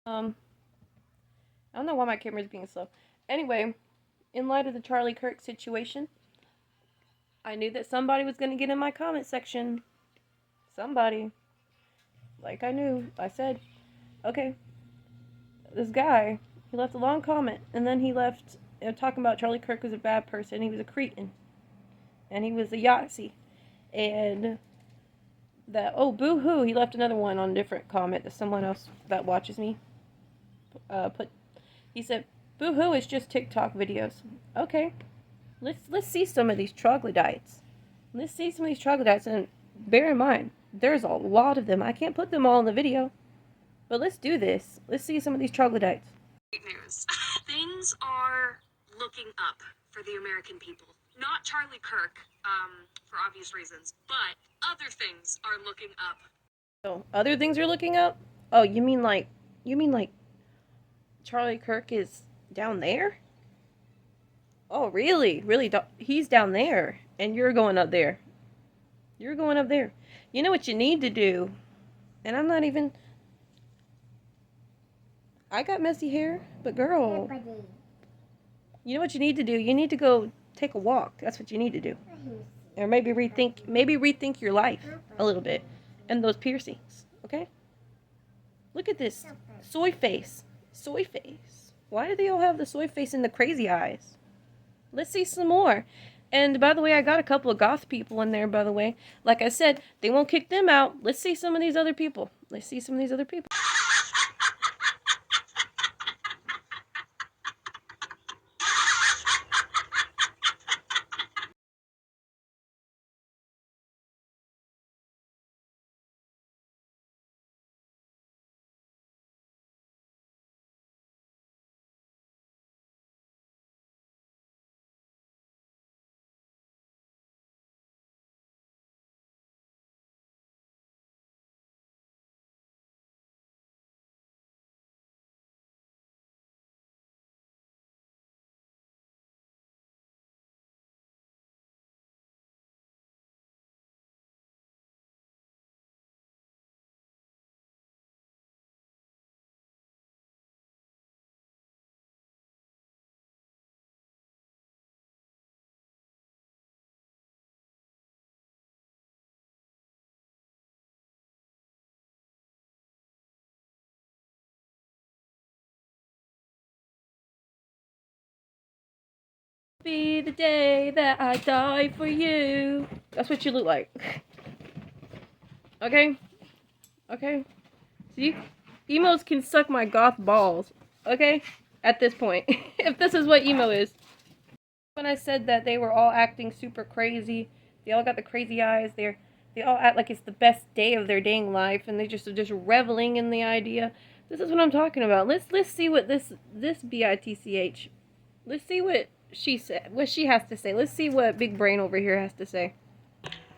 I don't know why my camera's being slow. Anyway, in light of the Charlie Kirk situation, I knew that somebody was going to get in my comment section. Somebody. Like I knew. I said, okay, this guy, he left a long comment, and then he left talking about Charlie Kirk was a bad person, he was a cretin, and he was a Yahtzee, and that, oh, boo-hoo, he left another one on a different comment that someone else that watches me put. He said, boo-hoo, it's just TikTok videos. Okay, let's see some of these troglodytes. Let's see some of these troglodytes, and bear in mind, there's a lot of them. I can't put them all in the video, but let's do this. Let's see some of these troglodytes. Great news. Things are looking up for the American people. Not Charlie Kirk, for obvious reasons, but other things are looking up. So, other things are looking up? Oh, you mean like Charlie Kirk is down there? Oh, really? Really? He's down there, and you're going up there. You're going up there. You know what you need to do? And I'm not even... I got messy hair, but girl... You know what you need to do? You need to go take a walk. That's what you need to do. Or maybe rethink your life a little bit. And those piercings, okay? Look at this. Soy face. Soy face. Why do they all have the soy face and the crazy eyes? Let's see some more. And by the way, I got a couple of goth people in there, by the way. Like I said, they won't kick them out. Let's see some of these other people. Let's see some of these other people. Be the day that I die for you. That's what you look like. Okay? Okay? See? Emos can suck my goth balls. Okay? At this point. If this is what emo is. When I said that they were all acting super crazy, they all got the crazy eyes, they all act like it's the best day of their dang life, and they just are just reveling in the idea. This is what I'm talking about. Let's see what this bitch. Let's see what she said, what she has to say. Let's see what Big Brain over here has to say.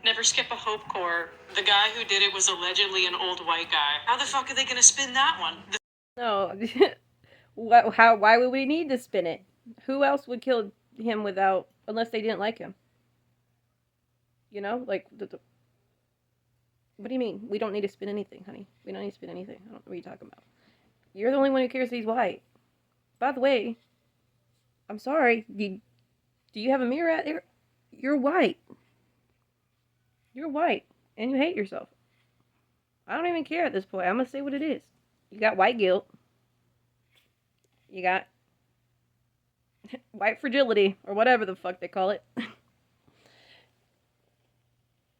Never skip a Hope Corps. The guy who did it was allegedly an old white guy. How the fuck are they gonna spin that one? No. Why would we need to spin it? Who else would kill him unless they didn't like him? You know, like, what do you mean? We don't need to spin anything, honey. We don't need to spin anything. I don't know what you're talking about. You're the only one who cares that he's white. By the way, I'm sorry. Do you have a mirror out there? You're white. You're white. And you hate yourself. I don't even care at this point. I'm going to say what it is. You got white guilt. You got white fragility. Or whatever the fuck they call it.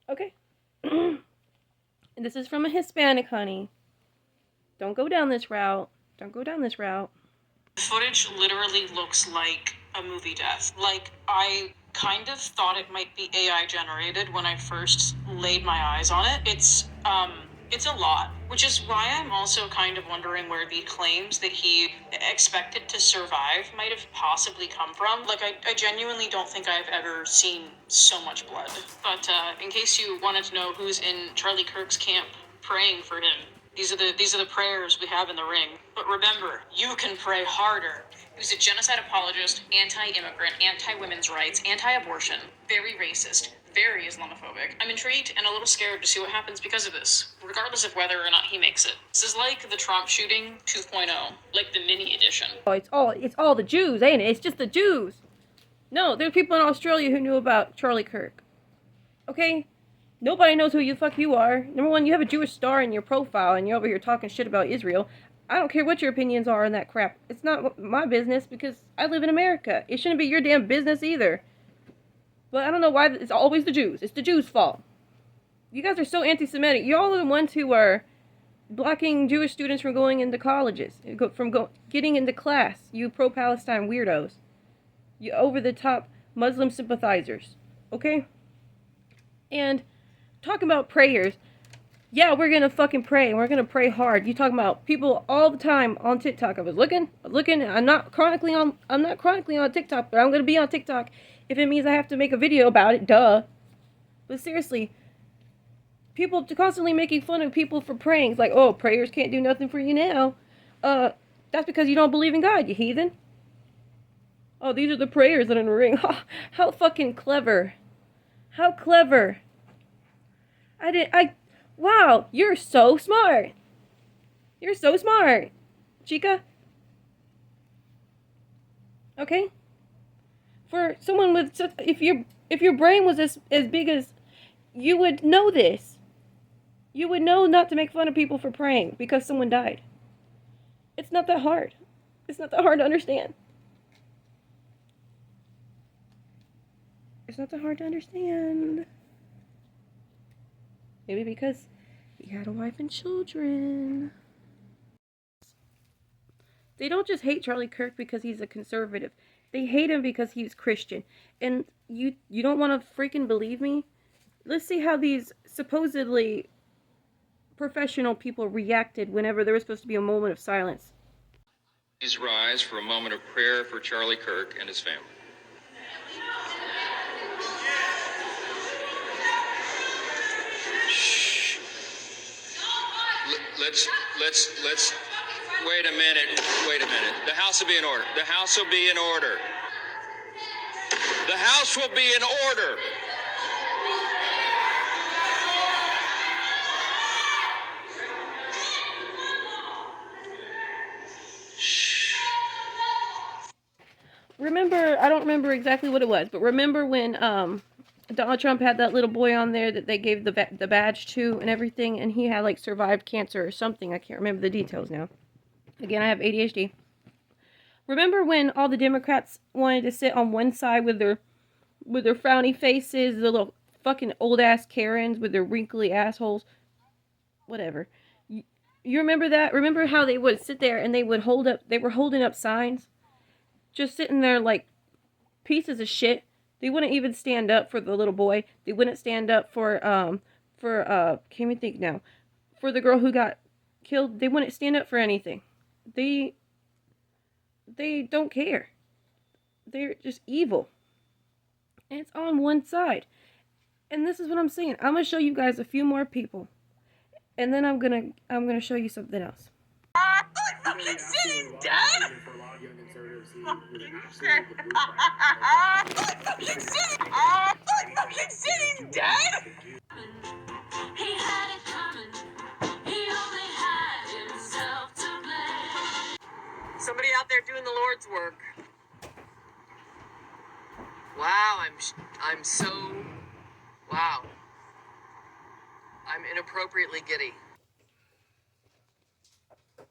Okay. And this is from a Hispanic, honey. Don't go down this route. Don't go down this route. The footage literally looks like a movie death. Like, I kind of thought it might be AI generated when I first laid my eyes on it. It's a lot, which is why I'm also kind of wondering where the claims that he expected to survive might have possibly come from. Like, I genuinely don't think I've ever seen so much blood. But in case you wanted to know who's in Charlie Kirk's camp praying for him, these are the prayers we have in the ring. But remember, you can pray harder. He was a genocide apologist, anti-immigrant, anti-women's rights, anti-abortion, very racist, very Islamophobic. I'm intrigued and a little scared to see what happens because of this, regardless of whether or not he makes it. This is like the Trump shooting 2.0, like the mini edition. Oh, it's all the Jews, ain't it? It's just the Jews. No, there's people in Australia who knew about Charlie Kirk. Okay? Nobody knows who the fuck you are. Number one, you have a Jewish star in your profile and you're over here talking shit about Israel. I don't care what your opinions are on that crap. It's not my business because I live in America. It shouldn't be your damn business either. But I don't know why it's always the Jews. It's the Jews' fault. You guys are so anti-Semitic. Y'all are the ones who are blocking Jewish students from going into colleges, getting into class. You pro-Palestine weirdos. You over-the-top Muslim sympathizers. Okay? And talking about prayers. Yeah, we're gonna fucking pray, and we're gonna pray hard. You talking about people all the time on TikTok. I was looking. I'm not chronically on TikTok, but I'm gonna be on TikTok if it means I have to make a video about it. Duh. But seriously, people constantly making fun of people for praying. It's like, oh, prayers can't do nothing for you now. That's because you don't believe in God, you heathen. Oh, these are the prayers that are in the ring. How fucking clever. How clever. Wow, you're so smart. You're so smart, chica. Okay? For someone with such, if your brain was as big as, you would know this. You would know not to make fun of people for praying because someone died. It's not that hard. It's not that hard to understand. It's not that hard to understand. Maybe because he had a wife and children. They don't just hate Charlie Kirk because he's a conservative. They hate him because he's Christian. And you don't want to freaking believe me? Let's see how these supposedly professional people reacted whenever there was supposed to be a moment of silence. Please rise for a moment of prayer for Charlie Kirk and his family. Shh. Let's wait a minute. The House will be in order. The House will be in order. The House will be in order. Remember, I don't remember exactly what it was, but remember when Donald Trump had that little boy on there that they gave the badge to and everything, and he had like survived cancer or something. I can't remember the details now. Again, I have ADHD. Remember when all the Democrats wanted to sit on one side with their frowny faces, the little fucking old ass Karens with their wrinkly assholes? Whatever. You remember that? Remember how they would sit there and they were holding up signs? Just sitting there like pieces of shit. They wouldn't even stand up for the little boy. They wouldn't stand up for can't even think now. For the girl who got killed. They wouldn't stand up for anything. They don't care. They're just evil. And it's on one side. And this is what I'm saying. I'm gonna show you guys a few more people. And then I'm gonna show you something else. Fucking shit, he's dead! Fucking shit, he's dead! He had it coming. He only had himself to blame. Somebody out there doing the Lord's work. Wow, I'm so... Wow. I'm inappropriately giddy.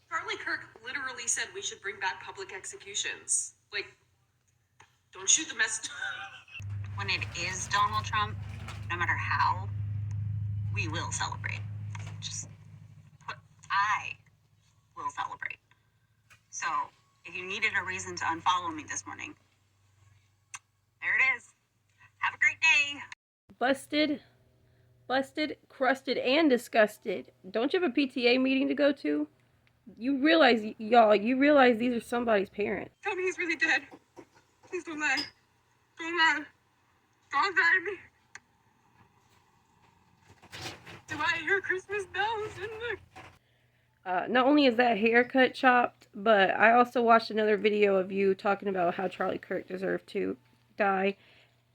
Charlie Kirk literally said we should bring back public executions. Like, don't shoot the mess. When it is Donald Trump, no matter how, we will celebrate. I will celebrate. So, if you needed a reason to unfollow me this morning, there it is. Have a great day. Busted, crusted, and disgusted. Don't you have a PTA meeting to go to? You realize these are somebody's parents. Tell me he's really dead. Please don't lie. Don't lie. Don't lie to me. Do I hear Christmas bells in the... Not only is that haircut chopped, but I also watched another video of you talking about how Charlie Kirk deserved to die.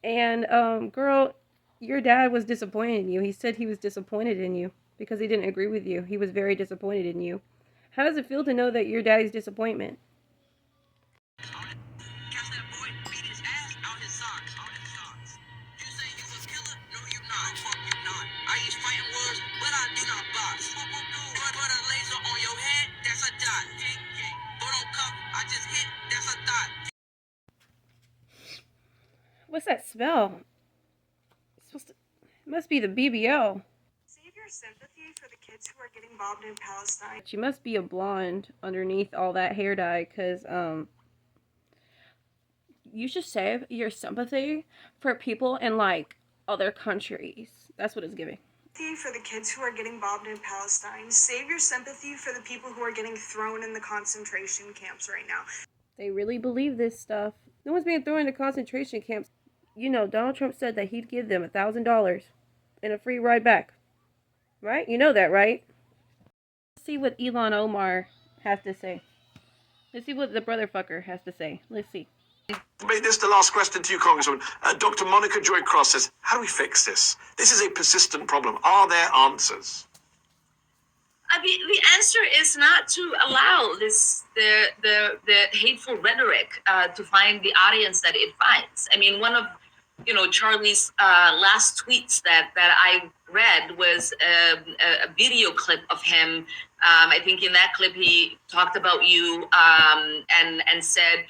And, girl, your dad was disappointed in you. He said he was disappointed in you because he didn't agree with you. He was very disappointed in you. How does it feel to know that your daddy's disappointment? Catch that boy, beat his ass out his socks. You say you a killer? No, you not. Fuck you not. I use fighting words, but I do not box. Put a laser on your head, that's a dot. Throw on cup, I just hit, that's a thought. What's that smell? It must be the BBL. Save your sympathy for the kids who are getting bombed in Palestine. She must be a blonde underneath all that hair dye, because, you should save your sympathy for people in, like, other countries. That's what it's giving. For the kids who are getting bombed in Palestine. Save your sympathy for the people who are getting thrown in the concentration camps right now. They really believe this stuff. No one's being thrown into concentration camps. You know, Donald Trump said that he'd give them $1,000 and a free ride back. Right? You know that, right? Let's see what Elon Omar has to say. Let's see what the brother fucker has to say. Let's see. This is the last question to you, Congresswoman. Dr. Monica Joy Cross says, how do we fix this? This is a persistent problem. Are there answers? I mean, the answer is not to allow the hateful rhetoric to find the audience that it finds. I mean, one of Charlie's last tweets that I read was a video clip of him. I think in that clip he talked about you and said,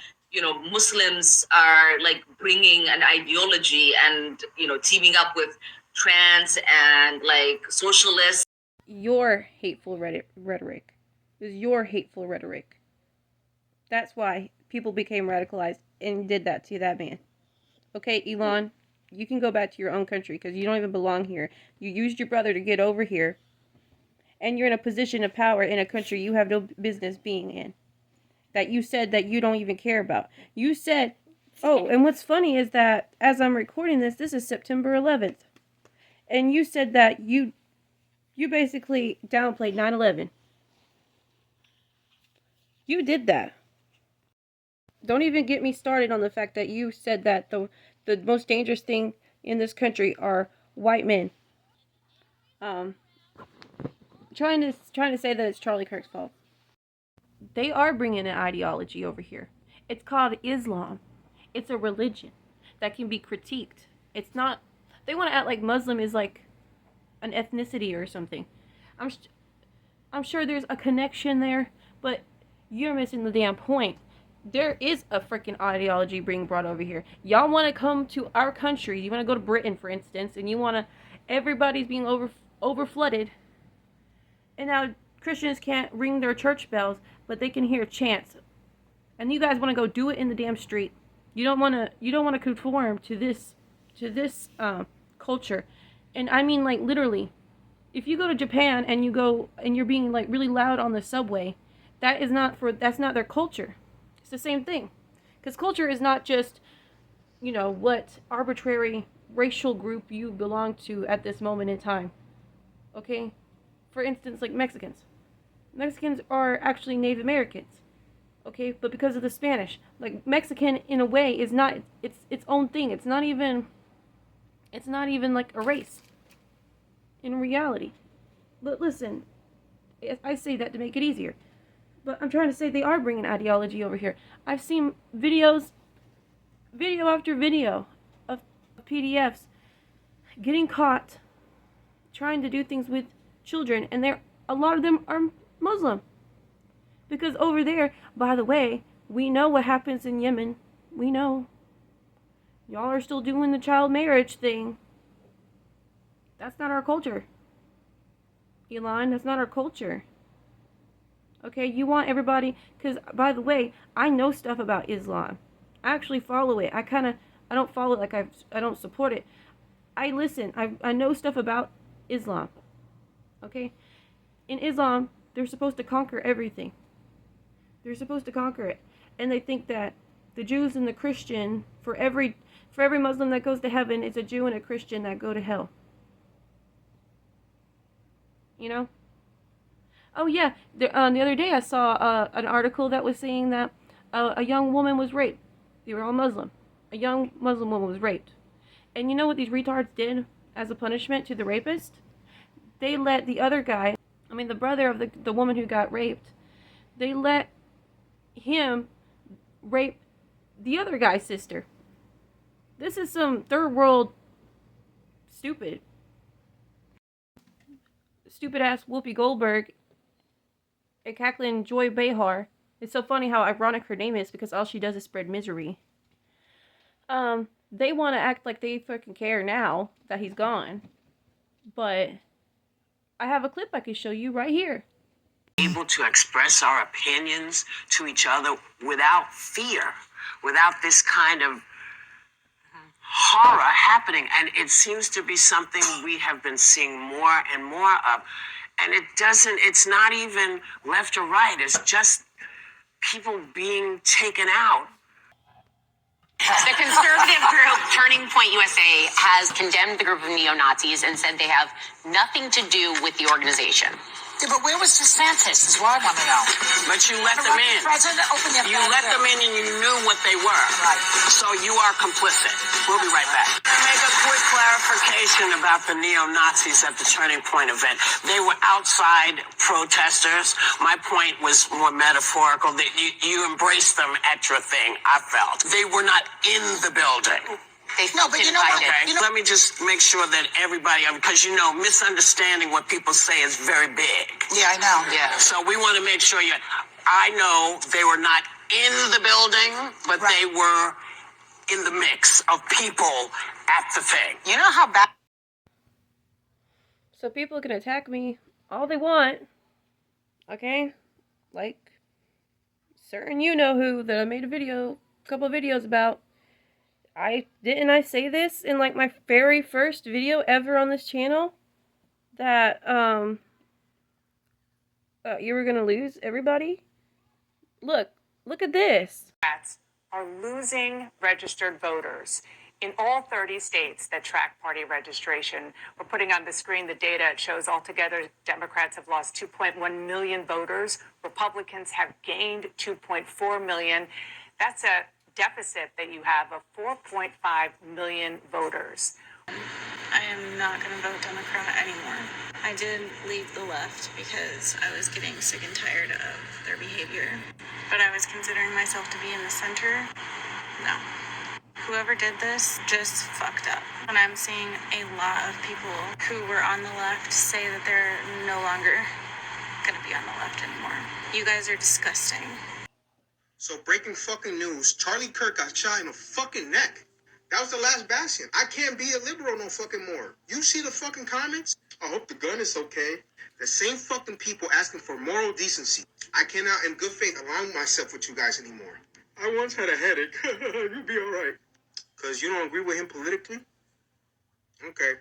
Muslims are like bringing an ideology and teaming up with trans and like socialists. Your hateful rhetoric. It was your hateful rhetoric. That's why people became radicalized and did that to that man. Okay, Elon, you can go back to your own country because you don't even belong here. You used your brother to get over here, and you're in a position of power in a country you have no business being in, that you said that you don't even care about. You said, oh, and what's funny is that as I'm recording this is September 11th, and you said that you basically downplayed 9/11. You did that. Don't even get me started on the fact that you said that the most dangerous thing in this country are white men. Trying to say that it's Charlie Kirk's fault. They are bringing an ideology over here. It's called Islam. It's a religion that can be critiqued. It's not. They want to act like Muslim is like an ethnicity or something. I'm sure there's a connection there, but you're missing the damn point. There is a freaking ideology being brought over here. Y'all want to come to our country. You want to go to Britain, for instance, and you want to. Everybody's being over flooded, and now Christians can't ring their church bells, but they can hear chants. And you guys want to go do it in the damn street. You don't want to conform to this culture. And I mean, like, literally, if you go to Japan and you're being like really loud on the subway, that's not their culture. It's the same thing. Because culture is not just, what arbitrary racial group you belong to at this moment in time. Okay? For instance, like Mexicans. Mexicans are actually Native Americans. Okay? But because of the Spanish, like, Mexican in a way is not its own thing. It's not even like a race in reality. But listen, I say that to make it easier. But I'm trying to say they are bringing ideology over here. I've seen video after video of PDFs getting caught trying to do things with children, and a lot of them are Muslim. Because over there, by the way, we know what happens in Yemen. We know. Y'all are still doing the child marriage thing. That's not our culture. Elon, that's not our culture. Okay, you want everybody, because, by the way, I know stuff about Islam. I actually follow it. I don't follow it like I don't support it. I listen. I know stuff about Islam. Okay? In Islam, they're supposed to conquer everything. They're supposed to conquer it. And they think that the Jews and the Christian, for every Muslim that goes to heaven, it's a Jew and a Christian that go to hell. Oh yeah, the other day I saw an article that was saying that a young woman was raped. They were all Muslim. A young Muslim woman was raped. And you know what these retards did? as a punishment to the rapist, they let the other guy, the brother of the woman who got raped, they let him rape the other guy's sister. This is some third world stupid ass Whoopi Goldberg and Kathleen Joy Behar. It's so funny how ironic her name is because all she does is spread misery. They want to act like they fucking care now that he's gone. But I have a clip I can show you right here. Able to express our opinions to each other without fear, without this kind of horror happening. And it seems to be something we have been seeing more and more of. And it's not even left or right. It's just people being taken out. The conservative group Turning Point USA has condemned the group of neo-Nazis and said they have nothing to do with the organization. Yeah, but where was DeSantis is what I want to know. But you let them in. President, open your You let them in and you knew what they were. Right. So you are complicit. We'll be right back. I make a quick clarification about the neo-Nazis at the Turning Point event. They were outside protesters. My point was more metaphorical. That you embraced them at your thing, I felt. They were not in the building. No, but you know what? Okay, let me just make sure that everybody, because misunderstanding what people say is very big. Yeah, I know. Yeah. So we want to make sure I know they were not in the building, but Right. they were in the mix of people at the thing. You know how bad. So people can attack me all they want. Okay? Like certain who that I made a couple of videos about. I say this in like my very first video ever on this channel that you were gonna lose everybody. Look at this. Democrats are losing registered voters in all 30 states that track party registration. We're putting on the screen the data. It shows altogether Democrats have lost 2.1 million voters. Republicans have gained 2.4 million. That's a deficit that you have of 4.5 million voters. I am not going to vote Democrat anymore. I did leave the left because I was getting sick and tired of their behavior. But I was considering myself to be in the center. No. Whoever did this just fucked up. And I'm seeing a lot of people who were on the left say that they're no longer going to be on the left anymore. You guys are disgusting. So breaking fucking news, Charlie Kirk got shot in the fucking neck. That was the last bastion. I can't be a liberal no fucking more. You see the fucking comments? I hope the gun is okay. The same fucking people asking for moral decency. I cannot in good faith align myself with you guys anymore. I once had a headache. You'll be alright. Because you don't agree with him politically? Okay.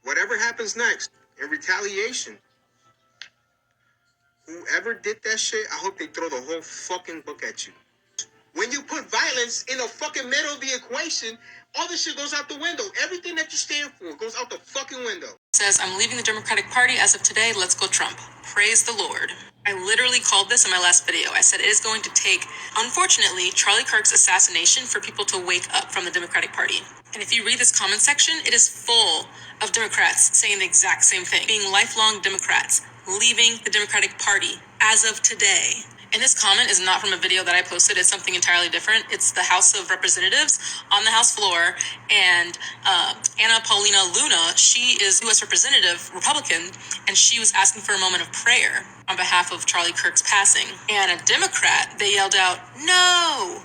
Whatever happens next, in retaliation, whoever did that shit, I hope they throw the whole fucking book at you. When you put violence in the fucking middle of the equation, all this shit goes out the window. Everything that you stand for goes out the fucking window. Says, I'm leaving the Democratic Party as of today. Let's go Trump. Praise the Lord. I literally called this in my last video. I said it is going to take, unfortunately, Charlie Kirk's assassination for people to wake up from the Democratic Party. And if you read this comment section, it is full of Democrats saying the exact same thing. Being lifelong Democrats, leaving the Democratic Party as of today. And this comment is not from a video that I posted. It's something entirely different. It's the House of Representatives on the House floor. And Anna Paulina Luna, she is U.S. Representative, Republican, and she was asking for a moment of prayer on behalf of Charlie Kirk's passing. And a Democrat, they yelled out, "No!"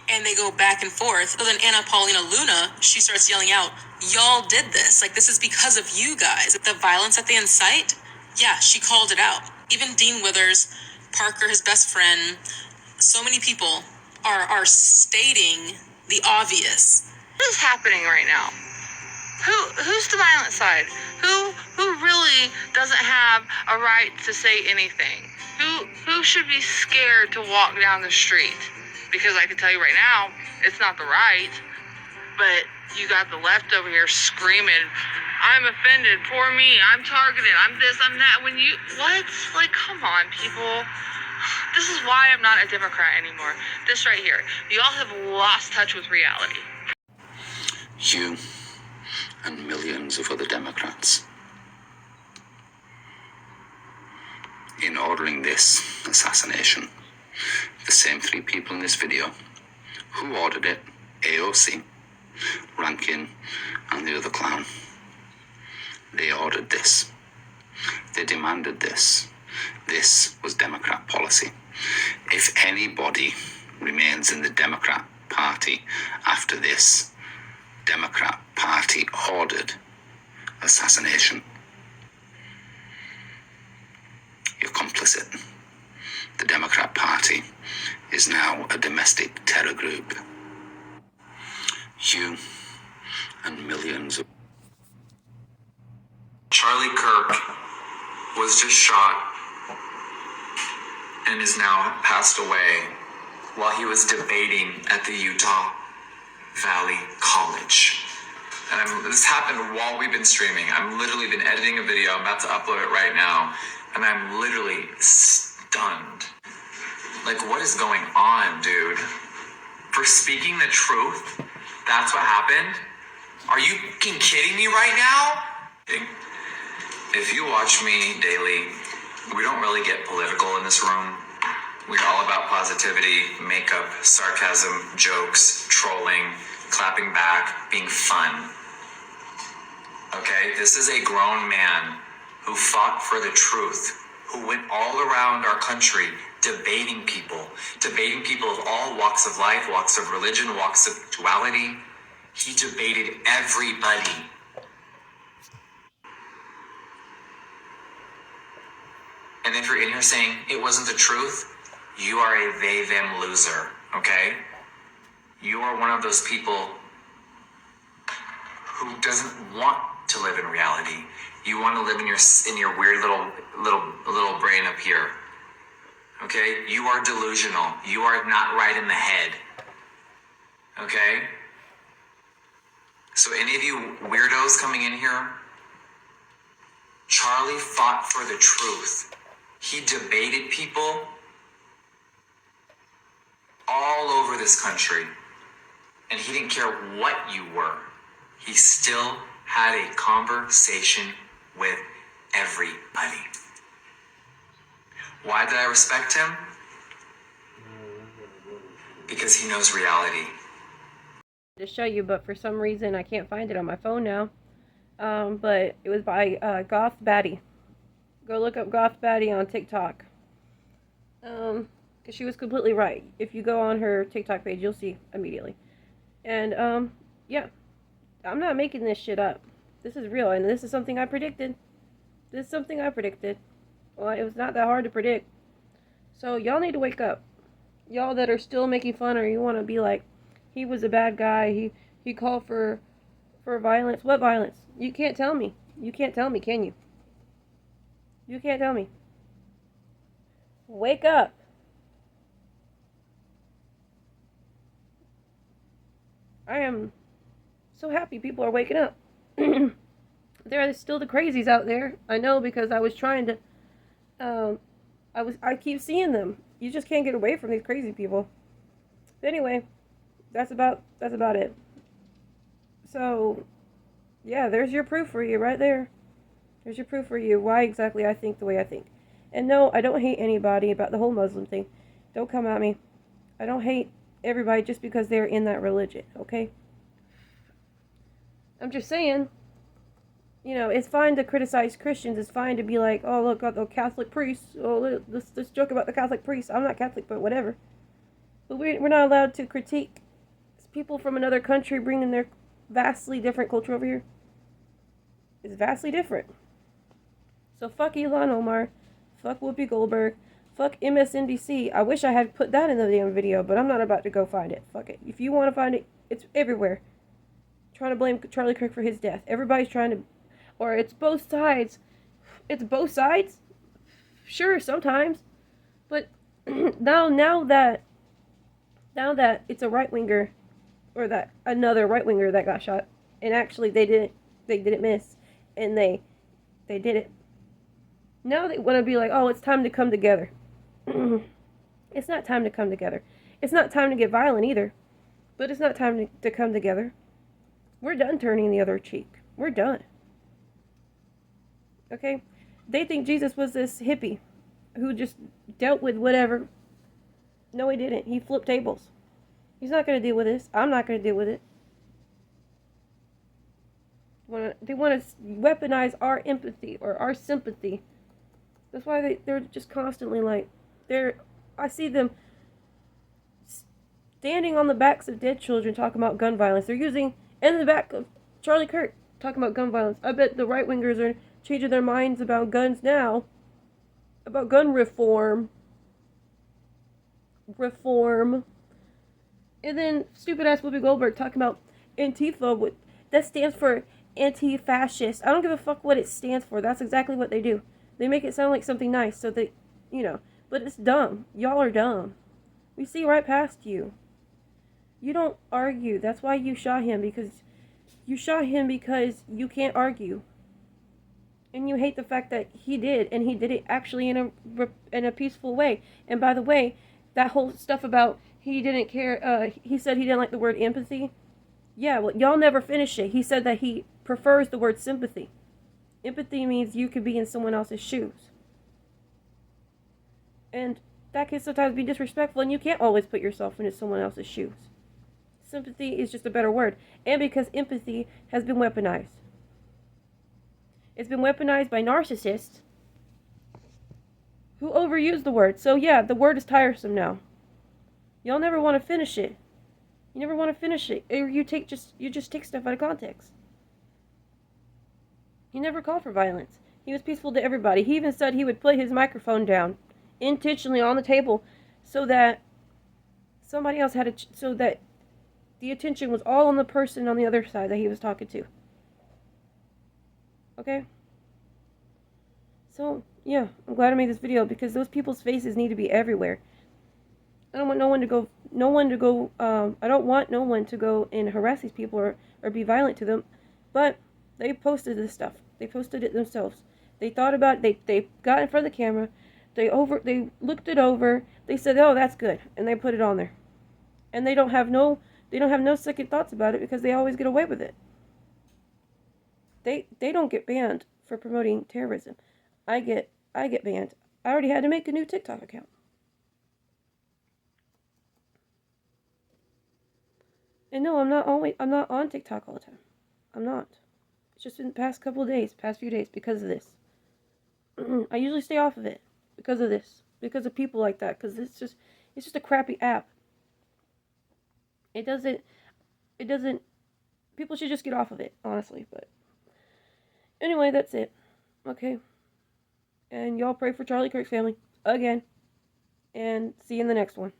And they go back and forth. So then Anna Paulina Luna, she starts yelling out, "Y'all did this. Like, this is because of you guys." The violence that they incite, yeah, she called it out. Even Dean Withers, Parker, his best friend, so many people are stating the obvious. What is happening right now? Who's the violent side? Who really doesn't have a right to say anything? Who should be scared to walk down the street? Because I can tell you right now, it's not the right, but you got the left over here screaming, "I'm offended, poor me, I'm targeted, I'm this, I'm that." When you, what? Like, come on, people. This is why I'm not a Democrat anymore. This right here. You all have lost touch with reality. You and millions of other Democrats in ordering this assassination. The same 3 people in this video who ordered it, AOC, Rankin, and the other clown. They ordered this. They demanded this. This was Democrat policy. If anybody remains in the Democrat Party after this, Democrat Party ordered assassination, you're complicit. The Democrat Party is now a domestic terror group. You and millions of... Charlie Kirk was just shot and is now passed away while he was debating at the Utah Valley College. And this happened while we've been streaming. I'm literally been editing a video. I'm about to upload it right now. And I'm literally stunned. Like, what is going on, dude? For speaking the truth, that's what happened? Are you fucking kidding me right now? If you watch me daily, we don't really get political in this room. We're all about positivity, makeup, sarcasm, jokes, trolling, clapping back, being fun. Okay? This is a grown man who fought for the truth, who went all around our country debating people of all walks of life, walks of religion, walks of sexuality. He debated everybody. And if you're in here saying it wasn't the truth, you are a they-them loser, okay? You are one of those people who doesn't want to live in reality. You want to live in your weird little brain up here. Okay? You are delusional. You are not right in the head. Okay? So any of you weirdos coming in here, Charlie fought for the truth. He debated people all over this country. And he didn't care what you were. He still had a conversation with everybody. Why did I respect him? Because he knows reality. To show you, but for some reason I can't find it on my phone now. But it was by Goth Batty. Go look up Goth Batty on TikTok. Because she was completely right. If you go on her TikTok page, you'll see immediately. And yeah, I'm not making this shit up. This is real, and this is something I predicted. This is something I predicted. Well, it was not that hard to predict. So y'all need to wake up. Y'all that are still making fun, or you want to be like, he was a bad guy. He called for violence. What violence? You can't tell me. You can't tell me, can you? You can't tell me. Wake up. I am so happy people are waking up. There are still the crazies out there. I know, because I was trying to I keep seeing them. You just can't get away from these crazy people. But anyway, that's about it. So yeah, there's your proof for you right there. There's your proof for you why exactly I think the way I think. And no, I don't hate anybody about the whole Muslim thing. Don't come at me. I don't hate everybody just because they're in that religion, okay? I'm just saying, you know, it's fine to criticize Christians. It's fine to be like, oh, look, the Catholic priests. Oh, let's joke about the Catholic priests. I'm not Catholic, but whatever. But we're not allowed to critique people from another country bringing their vastly different culture over here. It's vastly different. So fuck Elon Omar. Fuck Whoopi Goldberg. Fuck MSNBC. I wish I had put that in the damn video, but I'm not about to go find it. Fuck it. If you want to find it, it's everywhere. Trying to blame Charlie Kirk for his death. Everybody's trying to... Or it's both sides. It's both sides? Sure, sometimes. But now that it's a right-winger, or that another right-winger that got shot, and actually they didn't miss, and they did it. Now they want to be like, oh, it's time to come together. It's not time to come together. It's not time to get violent either. But it's not time to come together. We're done turning the other cheek. We're done. Okay? They think Jesus was this hippie who just dealt with whatever. No, he didn't. He flipped tables. He's not going to deal with this. I'm not going to deal with it. They want to weaponize our empathy or our sympathy. That's why they're just constantly like, I see them standing on the backs of dead children talking about gun violence. They're using, in the back of Charlie Kirk talking about gun violence. I bet the right-wingers are changing their minds about guns now. About gun reform. And then stupid-ass Whoopi Goldberg talking about Antifa. That stands for anti-fascist. I don't give a fuck what it stands for. That's exactly what they do. They make it sound like something nice so that, but it's dumb. Y'all are dumb. We see right past you. You don't argue. That's why you shot him, because you can't argue. And you hate the fact that he did, and he did it actually in a peaceful way. And by the way, that whole stuff about he didn't care, he said he didn't like the word empathy. Yeah, well, y'all never finished it. He said that he prefers the word sympathy. Empathy means you could be in someone else's shoes. And that can sometimes be disrespectful, and you can't always put yourself into someone else's shoes. Sympathy is just a better word. And because empathy has been weaponized. It's been weaponized by narcissists who overuse the word. So yeah, the word is tiresome now. Y'all never want to finish it. You never want to finish it. Or you just take stuff out of context. He never called for violence. He was peaceful to everybody. He even said he would put his microphone down intentionally on the table so that somebody else had so that the attention was all on the person on the other side that he was talking to. Okay? So, yeah, I'm glad I made this video because those people's faces need to be everywhere. I don't want no one to go, I don't want no one to go and harass these people or be violent to them, but they posted this stuff. They posted it themselves. They thought about it, they got in front of the camera, they looked it over, they said, oh, that's good, and they put it on there. And they don't have no second thoughts about it because they always get away with it. They don't get banned for promoting terrorism. I get banned. I already had to make a new TikTok account. And no, I'm not on TikTok all the time. I'm not. It's just been the past few days because of this. I usually stay off of it because of this. Because of people like that. Because it's just a crappy app. It doesn't, people should just get off of it, honestly, but anyway, that's it. Okay. And y'all pray for Charlie Kirk's family again. And see you in the next one.